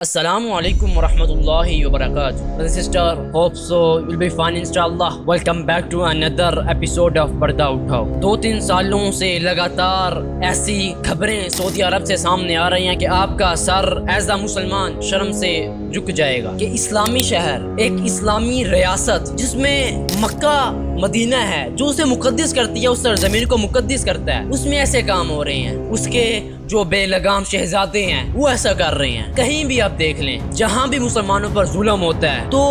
Assalamu alaikum warahmatullahi wabarakatuh. Brother sister, hope so you'll be fine inshallah. Welcome back to another episode of पर्दा उठाओ। 2-3 सालों से लगातार ऐसी खबरें सऊदी अरब से सामने आ रही हैं कि आपका सर एज अ मुसलमान शर्म से झुक जाएगा कि इस्लामी शहर, एक इस्लामी रियासत जिसमें मक्का मदीना है, जो उसे मुकद्दस करती है, उस सरजमीन को मुकद्दस करता है, उसमें ऐसे काम हो रहे हैं। उसके जो बेलगाम शहजादे हैं वो ऐसा कर रहे हैं। कहीं भी आप देख लें, जहाँ भी मुसलमानों पर जुल्म होता है तो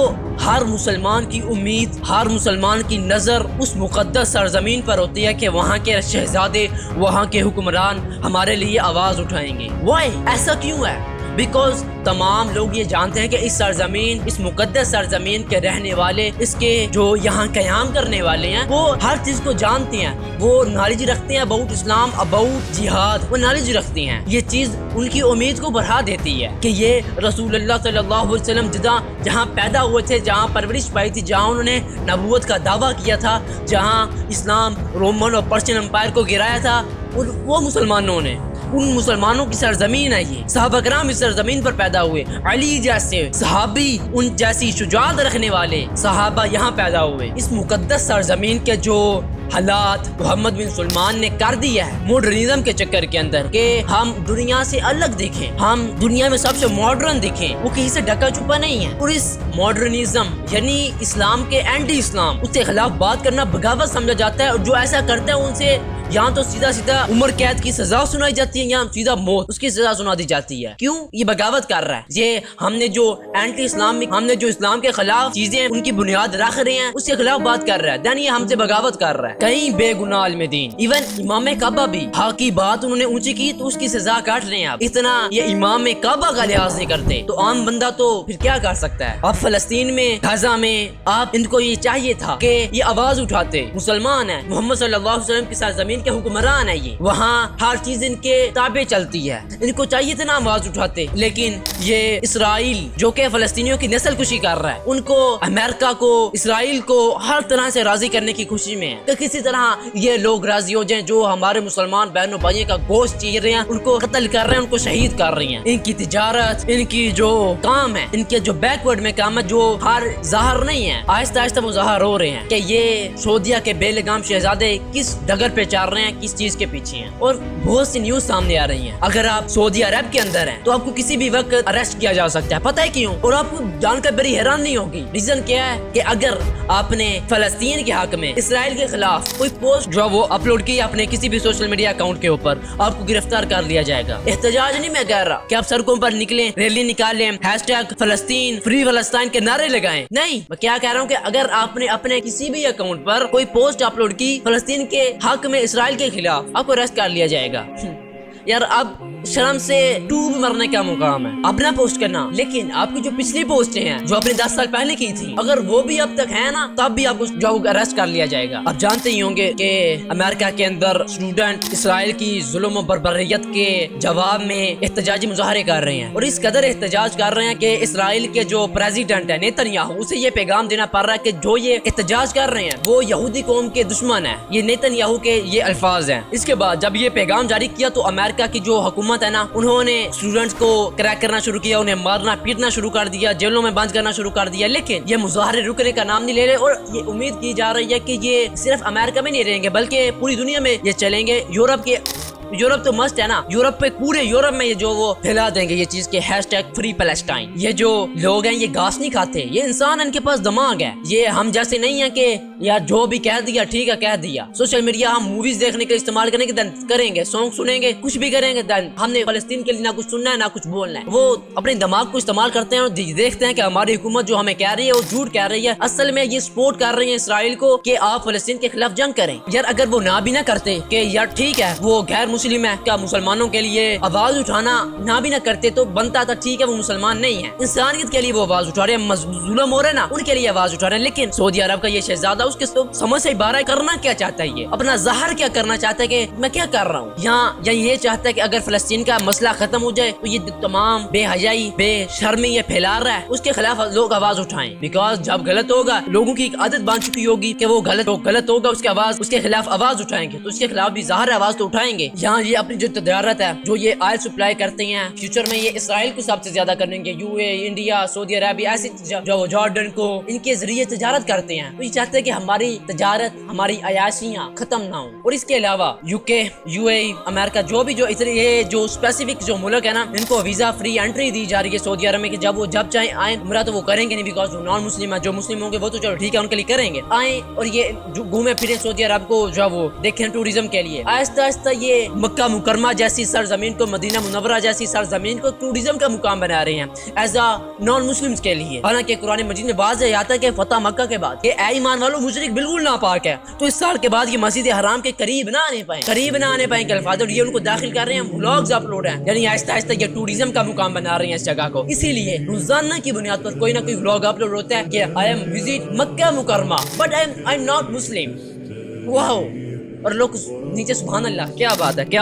हर मुसलमान की उम्मीद, हर मुसलमान की नज़र उस मुकद्दस सरजमीन पर होती है कि वहाँ के शहजादे, वहाँ के हुक्मरान हमारे लिए आवाज़ उठाएंगे। वाई? ऐसा क्यों है? बिकॉज तमाम लोग ये जानते हैं कि इस सरजमीन, इस मुकद्दस सरजमीन के रहने वाले, इसके जो यहाँ क़याम करने वाले हैं, वो हर चीज़ को जानते हैं। वो नॉलेज रखते हैं अबाउट इस्लाम, अबाउट जिहाद, वो नॉलेज रखते हैं। ये चीज़ उनकी उम्मीद को बढ़ा देती है कि ये रसूलुल्लाह सल्लल्लाहु अलैहि वसल्लम जहाँ पैदा हुए थे, जहाँ परवरिश पाई थी, जहाँ उन्होंने नबूवत का दावा किया था, जहाँ इस्लाम रोमन और पर्शियन एम्पायर को गिराया था, वो मुसलमानों ने, उन मुसलमानों की सरजमीन है ये। सहाबा किराम इस सरजमीन पर पैदा हुए, अली जैसे सहाबी, उन जैसी शुजाअत रखने वाले सहाबा यहाँ पैदा हुए। इस मुकद्दस सरजमीन के जो हालात मोहम्मद बिन सलमान ने कर दिया है मॉडर्निज्म के चक्कर के अंदर, कि हम दुनिया से अलग दिखें, हम दुनिया में सबसे मॉडर्न दिखें, वो किसी से ढका छुपा नहीं है। और इस मॉडर्निज्म यानी इस्लाम के एंटी इस्लाम, उसके खिलाफ बात करना बगावत समझा जाता है। और जो ऐसा करता है उनसे यहाँ तो सीधा सीधा उम्र कैद की सजा सुनाई जाती है, यहाँ सीधा मौत, उसकी सजा सुना दी जाती है। क्यों? ये बगावत कर रहा है। ये हमने जो एंटी इस्लाम, हमने जो इस्लाम के खिलाफ चीजें उनकी बुनियाद रख रहे हैं, उसके खिलाफ बात कर रहा है, देन ये हमसे बगावत कर रहा है। कहीं बेगुनाह आलिम-ए-दीन, इवन इमाम काबा भी हक की बात उन्होंने ऊंची की तो उसकी सजा काट रहे हैं। आप इतना ये इमाम काबा का लिहाज नहीं करते तो आम बंदा तो फिर क्या कर सकता है? अब फलस्तीन में, गाजा में, आप इनको ये चाहिए था कि ये आवाज उठाते, मुसलमान है, मोहम्मद सल्लल्लाहु अलैहि वसल्लम की सरजमीन के हुक्मरान है ये, वहाँ हर चीज इनके ताबे चलती है, इनको चाहिए था ना आवाज उठाते। लेकिन ये इसराइल जो कि फलस्तीनियों की नस्ल कुशी कर रहा है, उनको, अमेरिका को, इसराइल को हर तरह से राजी करने की खुशी में है कि किसी तरह ये लोग राजी हो जाएं। जो हमारे मुसलमान बहनों भाइयों का गोश्त चीर रहे हैं, उनको कत्ल कर रहे हैं, उनको शहीद कर रही हैं। इनकी तिजारत, इनकी जो काम है, इनके जो बैकवर्ड में काम है, जो हर जाहिर नहीं है, आहिस्ता आहिस्ता वो जाहिर हो रहे हैं कि ये सऊदीया के बेलगाम शहजादे किस डगर पे चल रहे हैं, किस चीज के पीछे हैं। और बहुत सी न्यूज सामने आ रही हैं। अगर आप सऊदी अरब के अंदर हैं तो आपको किसी भी वक्त अरेस्ट किया जा सकता है। पता है क्यों? और आपको जानकर बड़ी हैरान नहीं होगी। रीजन क्या है कि अगर आपने फलस्तीन के हक में, इसराइल के खिलाफ कोई पोस्ट जो वो अपलोड की अपने किसी भी सोशल मीडिया अकाउंट के ऊपर, आपको गिरफ्तार कर लिया जाएगा। एहतजाज नहीं मैं कह रहा कि आप सड़कों पर निकलें, रैली निकालें, हैशटैग फलस्तीन, फ्री फलस्तीन के नारे लगाएं, नहीं। मैं क्या कह रहा हूँ कि अगर आपने अपने किसी भी अकाउंट पर कोई पोस्ट अपलोड की फलस्तीन के हक में, इसराइल के खिलाफ, आपको अरेस्ट कर लिया जाएगा। यार अब शर्म से डूब मरने का मुकाम है अपना पोस्ट करना। लेकिन आपकी जो पिछली पोस्टें हैं, जो आपने 10 साल पहले की थी, अगर वो भी अब तक है ना, तब भी आपको जो अरेस्ट कर लिया जाएगा। आप जानते ही होंगे कि अमेरिका के अंदर स्टूडेंट इसराइल की जुल्म और बर्बरियत के जवाब में एहतजाजी मुजाहरे कर रहे हैं, और इस कदर एहतजाज कर रहे हैं कि इसराइल के जो प्रेसिडेंट है नेतन्याहू, उसे ये पैगाम देना पड़ रहा है कि जो ये एहतजाज कर रहे हैं वो यहूदी कौम के दुश्मन है। ये नेतन्याहू के ये अल्फाज हैं। इसके बाद जब ये पैगाम जारी किया तो अमेरिका की जो हुकूमत है ना, उन्होंने स्टूडेंट्स को क्रैक करना शुरू किया, उन्हें मारना पीटना शुरू कर दिया, जेलों में बंद करना शुरू कर दिया। लेकिन ये मुजाहरे रुकने का नाम नहीं ले रहे, और ये उम्मीद की जा रही है कि ये सिर्फ अमेरिका में नहीं रहेंगे बल्कि पूरी दुनिया में ये चलेंगे। यूरोप तो मस्त है ना, यूरोप पे, पूरे यूरोप में ये जो वो फैला देंगे ये चीज के हैशटैग फ्री पैलेस्टाइन। ये जो लोग हैं ये घास नहीं खाते, ये इंसान, इनके पास दिमाग है। ये हम जैसे नहीं है कि यार जो भी कह दिया ठीक है कह दिया। सोशल मीडिया हम मूवीज देखने के इस्तेमाल करने के दिन करेंगे, सॉन्ग सुनेंगे, कुछ भी करेंगे, दिन हमने फलस्तीन के लिए ना कुछ सुनना है ना कुछ बोलना है। वो अपने दिमाग को इस्तेमाल करते हैं और देखते हैं कि हमारी हुकूमत जो हमें कह रही है वो झूठ कह रही है। असल में ये सपोर्ट कर रही है इसराइल को कि आप फलस्तीन के खिलाफ जंग करें। यार अगर वो ना भी ना करते कि यार ठीक है वो गैर मुस्लिम है, क्या मुसलमानों के लिए आवाज उठाना ना भी ना करते तो बनता था, ठीक है वो मुसलमान नहीं है, इंसानियत के लिए वो आवाज उठा रहे हैं, जुल्म हो रहे ना उनके लिए आवाज उठा रहे हैं। लेकिन सऊदी अरब का ये शहजादा, उसके समझ से बाहर करना क्या चाहता है, ये अपना ज़ाहिर क्या करना चाहता है कि मैं क्या कर रहा हूँ यहाँ, या ये चाहता है कि अगर फलस्तीन का मसला खत्म हो जाए तो ये तमाम बेहयाई, बेशर्मी ये फैला रहा है, उसके खिलाफ लोग आवाज उठाएं। बिकॉज जब गलत होगा, लोगों की एक आदत बन चुकी होगी कि वो गलत होगा, उसके खिलाफ आवाज उठाएंगे, तो उसके खिलाफ भी ज़ाहिर आवाज तो उठाएंगे। یہاں یہ اپنی جو تجارت ہے جو یہ آئل سپلائی کرتے ہیں، فیوچر میں یہ اسرائیل کو سب سے زیادہ کریں گے، یو اے، انڈیا، سعودی عربیہ، ایسے جو جارڈن کو ان کے ذریعے تجارت کرتے ہیں۔ تو یہ چاہتے ہیں کہ ہماری تجارت، ہماری عیاشیاں ختم نہ ہوں۔ اور اس کے علاوہ یو کے، یو اے، امریکہ، جو بھی یہ جو اسپیسیفک جو ملک ہے نا، ان کو ویزا فری انٹری دی جا رہی ہے سعودی عرب میں، کہ جب چاہیں آئیں۔ عمرہ تو وہ کریں گے نہیں بیکاز وہ نان مسلم ہے، جو مسلم ہوں گے وہ تو چلو ٹھیک ہے ان کے لیے کریں گے، آئیں اور یہ جو گھومے پھریں سعودی عرب کو، جو وہ دیکھیں ٹوریزم کے لیے۔ آہستہ آہستہ یہ مکہ مکرمہ جیسی سرزمین کو، مدینہ منورہ جیسی سرزمین کو ٹوریزم کا مقام بنا رہے ہیں ایز اے نان مسلمس کے لیے۔ حالانکہ قرآن مجید میں واضح آتا ہے کہ فتح مکہ کے بعد کہ اے ایمان والو مشرک بالکل ناپاک ہے، تو اس سال کے بعد یہ مسجد حرام کے قریب نہ آنے پائیں کہ الفاظ، اور یہ ان کو داخل کر رہے ہیں، ولاگز اپلوڈ ہیں، یعنی آہستہ آہستہ یہ ٹوریزم کا مقام بنا رہے ہیں اس جگہ کو۔ اسی لیے روزانہ کی بنیاد پر کوئی نہ کوئی ولاگ اپلوڈ ہوتا ہے کہ I am visit Makkah Mukarramah but I am not Muslim. Wow, اور لوگ نیچے سبحان اللہ، کیا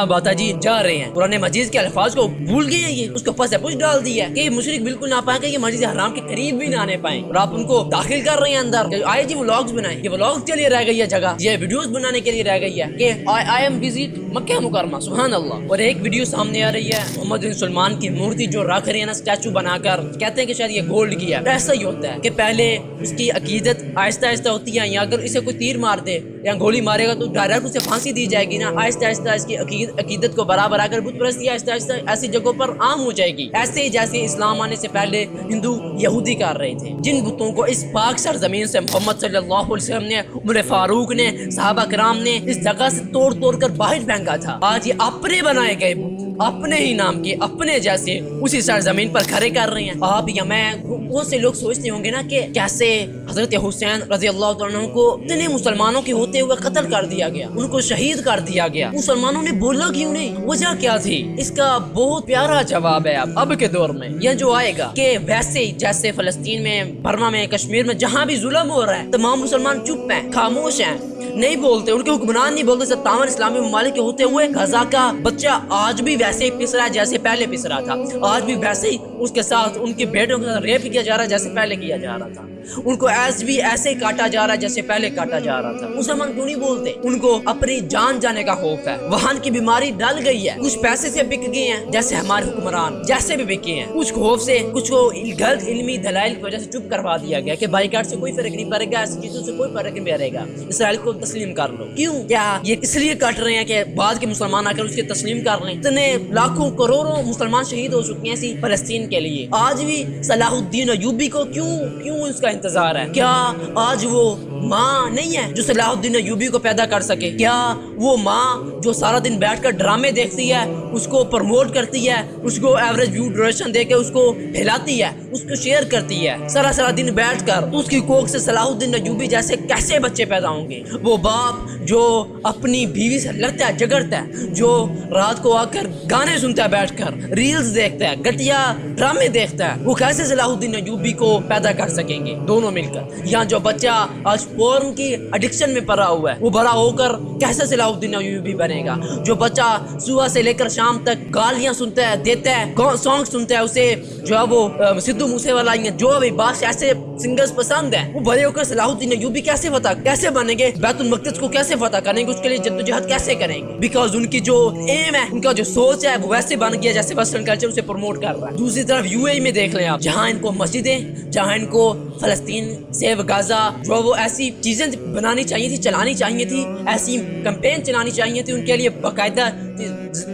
بات ہے جی، جا رہے ہیں قرآن مجید کے الفاظ کو بھول گئے ہیں، یہ اس کو پس پوچھ ڈال دی ہے کہ یہ مشرک بالکل نہ پائیں کہ یہ مسجد حرام کے قریب بھی نہ آنے پائیں، اور آپ ان کو داخل کر رہے ہیں اندر کہ آئے جی ولاگز بنائیں۔ یہ ولاگز کے لیے رہ گئی ہے جگہ، یہ ویڈیوز بنانے کے لیے رہ گئی ہے کہ آئی ایم وزٹ مکہ مکرمہ، سبحان اللہ۔ اور ایک ویڈیو سامنے آ رہی ہے محمد بن سلمان کی مورتی جو رکھ رہے ہیں نا اسٹیچو بنا کر، کہتے ہیں کہ شاید یہ گولڈ کی ہے۔ ایسا ہی ہوتا ہے کہ پہلے اس کی عقیدت آہستہ آہستہ ہوتی ہے، یا اگر اسے کوئی تیر مار دے یا گولی مارے گا تو ڈائریکٹ اسے پھانسی دی جائے گی نا، آہستہ آہستہ اس کی عقیدت کو برابر آ کر بت پرستی آہستہ آہستہ ایسی جگہوں پر عام ہو جائے گی، ایسے ہی جیسے اسلام آنے سے پہلے ہندو یہودی کر رہے تھے۔ جن بتوں کو اس پاک سرزمین سے محمد صلی اللہ علیہ وسلم نے، عمر فاروق نے، صحابہ کرام نے اس جگہ سے توڑ کر باہر پھینکا تھا، آج یہ اپنے بنائے گئے بت، اپنے ہی نام کے، اپنے جیسے اسی سرزمین پر کھڑے کر رہے ہیں۔ آپ یا میں، بہت سے لوگ سوچتے ہوں گے نا کہ کیسے حضرت حسین رضی اللہ عنہ کو اتنے مسلمانوں کے ہوتے ہوئے قتل کر دیا گیا، ان کو شہید کر دیا گیا، مسلمانوں نے بولا کیوں نہیں، وجہ کیا تھی؟ اس کا بہت پیارا جواب ہے اب کے دور میں یہ جو آئے گا کہ ویسے جیسے فلسطین میں، برما میں، کشمیر میں جہاں بھی ظلم ہو رہا ہے، تمام مسلمان چپ ہیں، خاموش ہیں، نہیں بولتے، ان کے حکمران نہیں بولتے۔ 57 اسلامی ممالک کے ہوتے ہوئے غزہ کا بچہ آج بھی ویسے ہی پس رہا ہے جیسے پہلے پس رہا تھا، آج بھی ویسے ہی اس کے ساتھ ان کے بیٹوں کے ساتھ ریپ کیا جا رہا ہے جیسے پہلے کیا جا رہا تھا، ان کو ایسے ہی کاٹا جا رہا ہے جیسے پہلے کاٹا جا رہا تھا۔ مسلمان کیوں نہیں بولتے؟ ان کو اپنی جان جانے کا خوف ہے، وہاں کی بیماری ڈل گئی ہے، کچھ پیسے سے بک گئے ہیں جیسے ہمارے حکمران جیسے بھی بکے ہیں، کچھ خوف سے، کچھ کو غلط علمی دلائل کی وجہ سے چپ کروا دیا گیا کہ بائیکاٹ سے کوئی فرق نہیں پڑے گا، ایسی چیزوں سے کوئی فرق نہیں پڑے گا، اسرائیل کو تسلیم کر لو۔ کیوں؟ کیا یہ اس لیے کٹ رہے ہیں کہ بعد کے مسلمان آ کر اس کے تسلیم کر لیں؟ اتنے لاکھوں کروڑوں مسلمان شہید ہو چکے ہیں اسی فلسطین کے لیے، آج بھی صلاح الدین ایوبی کو کیوں اس کا انتظار ہے؟ کیا آج وہ ماں نہیں ہے جو صلاح الدین ایوبی کو پیدا کر سکے؟ کیا وہ ماں جو سارا دن بیٹھ کر ڈرامے دیکھتی ہے، اس کو پروموٹ کرتی ہے، اس کو ایوریج ویو ڈیوریشن دے کے اس کو پھیلاتی ہے، اس کو شیئر کرتی ہے سارا دن بیٹھ کر، اس کی کوکھ سے صلاح الدین ایوبی جیسے کیسے بچے پیدا ہوں گے؟ وہ باپ جو اپنی بیوی سے لڑتا ہے، جھگڑتا ہے، جو رات کو آ کر گانے سنتا ہے، بیٹھ کر ریلز دیکھتا ہے، گٹیا ڈرامے دیکھتا ہے، وہ کیسے صلاح الدین ایوبی کو پیدا کر سکیں گے دونوں مل کر؟ یہاں جو بچہ آج پورن کی ایڈکشن میں پڑا ہوا ہے، وہ بڑا ہو کر کیسے صلاح الدین ایوبی بنے گا؟ جو بچہ صبح سے لے کر شام تک گالیاں سنتا ہے، دیتا ہے، سانگ سنتا ہے، اسے جو ہے وہ سدھو موسے والا، جو بھی باش ایسے سنگرز پسند ہیں، وہ بڑے ہو کر صلاح الدین ایوبی کیسے بنیں گے؟ بیت المقدس کو کیسے فتح کریں گے؟ اس کے لیے جدوجہد کیسے کریں گے؟ بیکاز ان کی جو ایم ہے، ان کا جو سوچ ہے، وہ ویسے بن گیا جیسے ویسٹرن کلچر اسے پروموٹ کر رہا ہے۔ دوسری طرف یو اے میں دیکھ لیں آپ، جہاں ان کو مسجدیں، جہاں ان کو فلسطین سیو غزہ، جو وہ ایسی چیزیں بنانی چاہیے تھی، چلانی چاہیے تھی، ایسی کمپین چلانی چاہیے تھی، ان کے لیے باقاعدہ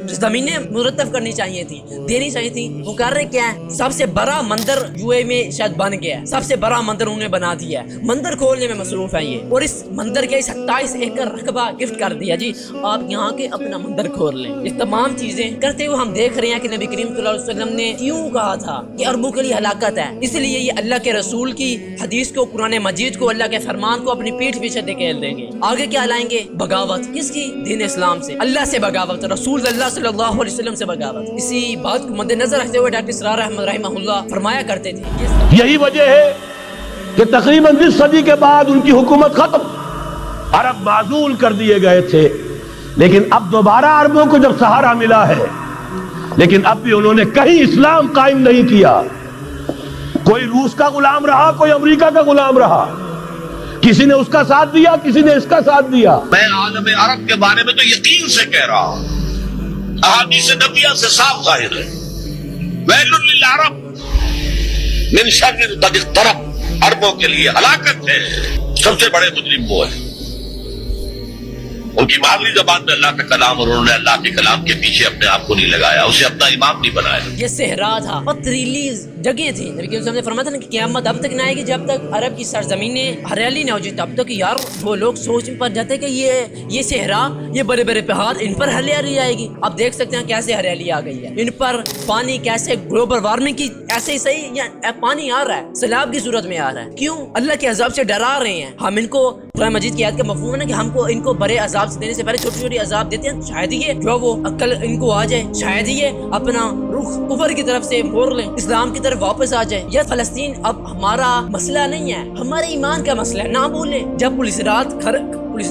زمینیں مرتب کرنی چاہیے تھی، دینی چاہیے تھی، وہ کر رہے کیا ہے؟ سب سے بڑا مندر یو اے میں شاید بن گیا ہے، سب سے بڑا مندر انہوں نے بنا دیا ہے، مندر کھولنے میں مصروف ہے یہ، اور اس مندر کے 27 ایکڑ رقبہ گفٹ کر دیا، جی آپ یہاں کے اپنا مندر کھول لیں۔ یہ تمام چیزیں کرتے ہوئے ہم دیکھ رہے ہیں کہ نبی کریم صلی اللہ علیہ وسلم نے کیوں کہا تھا کہ عربوں کے لیے ہلاکت ہے، اس لیے یہ اللہ کے رسول کی حدیث کو، قرآن مجید کو، اللہ کے فرمان کو اپنی پیٹھ پیچھے دھکیل دیں گے۔ آگے کیا لائیں گے؟ بغاوت، کس کی؟ دین اسلام سے، اللہ سے بغاوت، رسول اللہ صلی اللہ علیہ وسلم سے بغاوت۔ اسی بات کو مد نظر رکھتے ہوئے ڈاکٹر اسرار احمد رحمہ اللہ فرمایا کرتے تھے، یہی وجہ ہے کہ تقریباً 20 صدی کے بعد ان کی حکومت ختم، عرب معزول کر دیے گئے تھے، لیکن اب دوبارہ عربوں کو جب سہارا ملا ہے، لیکن اب بھی انہوں نے کہیں اسلام قائم نہیں کیا۔ کوئی روس کا غلام رہا، کوئی امریکہ کا غلام رہا، کسی نے اس کا ساتھ دیا، کسی نے اس کا ساتھ دیا۔ میں عالم عرب کے بارے میں تو یقین سے کہہ رہا ہوں अहादीस नबिया से साफ जाहिर है, वैलुल लिल अरब मिन शर्रिन कद इक़्तरब, अरबों के लिए हलाकत है, सबसे बड़े मुजरिम वो है। उनकी मादरी जबान में अल्लाह का कलाम, और उन्होंने अल्लाह के कलाम के पीछे अपने आप को नहीं लगाया, उसे अपना इमाम नहीं बनाया। ये सहरा था, पथरीली जगह थी। नबी के ने फरमाया था ना कि क़यामत अब तक ना आएगी जब तक अरब की सरजमीनें हरियाली ना हो जाए। तब तक यार वो लोग सोच में पड़ जाते कि ये सहरा, ये बड़े बड़े पहाड़, इन पर हरियाली आएगी। अब देख सकते हैं कैसे हरियाली आ गई है, इन पर पानी कैसे ग्लोबल वार्मिंग की ऐसे ही सही या पानी आ रहा है, सैलाब की सूरत में आ रहा है। क्यों? अल्लाह के अजाब से डरा रहे हैं हम इनको। कुरान मजीद की आयत का मफहूम है ना कि हमको इनको बड़े अजाब से देने से पहले छोटी छोटी अजाब देते हैं, शायद ये जो वो अक्ल इनको आ जाए, शायद ये अपना रुख कुफर की तरफ से मोड़ लें, इस्लाम की तरफ वापस आ जाए। यह फलस्तीन अब हमारा मसला नहीं है, हमारे ईमान का मसला है। ना भूले, जब पुलिस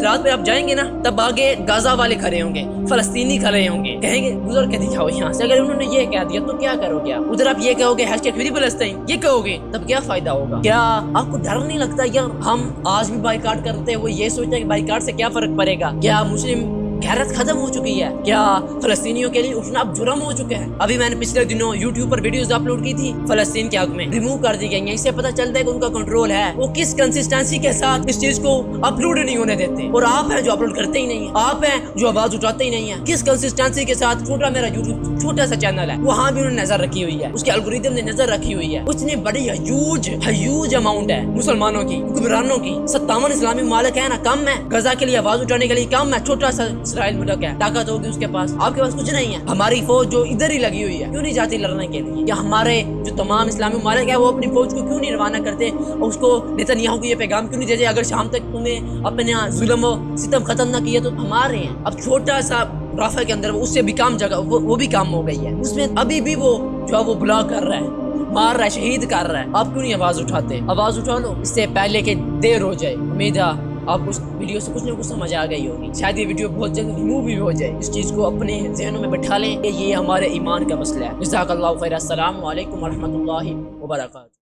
रात पे आप जाएंगे ना, तब आगे गाजा वाले खड़े होंगे, फलस्तीनी खड़े होंगे, कहेंगे गुजर के दिखाओ यहाँ से। अगर उन्होंने ये कह दिया तो क्या करोगे आप? उधर आप ये कहोगे हैशटैग फ्री फलस्तीन, ये कहोगे, तब क्या फायदा होगा? क्या आपको डर नहीं लगता यार हम आज भी बाइकाट करते हुए ये सोचते हैं कि बाइकाट से क्या फर्क पड़ेगा? क्या मुस्लिम गैरत खत्म हो चुकी है? क्या फलस्तीनियों के लिए उठना अब जुर्म हो चुका है? अभी मैंने पिछले दिनों यूट्यूब पर वीडियोस अपलोड की थी, फलस्तीन के हक में रिमूव कर दी गई हैं। इससे पता चलता है कि उनका कंट्रोल है, वो किस कंसिस्टेंसी के साथ इस चीज को अपलोड नहीं होने देते। और आप हैं जो अपलोड करते ही नहीं है, आप हैं जो आवाज उठाते ही नहीं है। किस कंसिस्टेंसी के साथ मेरा यूट्यूब छोटा सा चैनल है, वहाँ भी उन्होंने नजर रखी हुई है, उसके एल्गोरिथम ने नजर रखी हुई है। उसने बड़ी ह्यूज अमाउंट है मुसलमानों की, हुक्मरानों की, 57 इस्लामी ममालिक है ना, कम है गजा के लिए आवाज उठाने के लिए? कम है? छोटा सा इसराइल मुल्क है, ताकत होगी उसके पास, आपके पास कुछ नहीं है। हमारी फौज जो इधर ही लगी हुई है, क्यों नहीं जाती लड़ने के लिए? या हमारे जो तमाम इस्लामी ममालिक है वो अपनी फौज को क्यों नहीं रवाना करते और उसको नेतन्याहू को ये पैगाम क्यों नहीं देते, अगर शाम तक तुम्हें अपने जुल्म और सितम खत्म ना किया तो हमारे हैं। अब छोटा सा राफा के अंदर उससे भी काम जगह वो भी काम हो गई है, उसमें अभी भी वो जो वो ब्लॉक कर रहा है, मार रहा है, शहीद कर रहा है। आप क्यों नहीं आवाज उठाते? आवाज उठा लो इससे पहले कि देर हो जाए। उम्मीद है आप उस वीडियो से कुछ ना कुछ समझ आ गई होगी। शायद ये वीडियो बहुत जल्द रिमूव भी हो जाए। इस चीज को अपने ज़हनों में बैठा लें कि ये हमारे ईमान का मसला है। जज़ाकल्लाहु खैर। अस्सलामु अलैकुम व रहमतुल्लाहि व बरकातहू।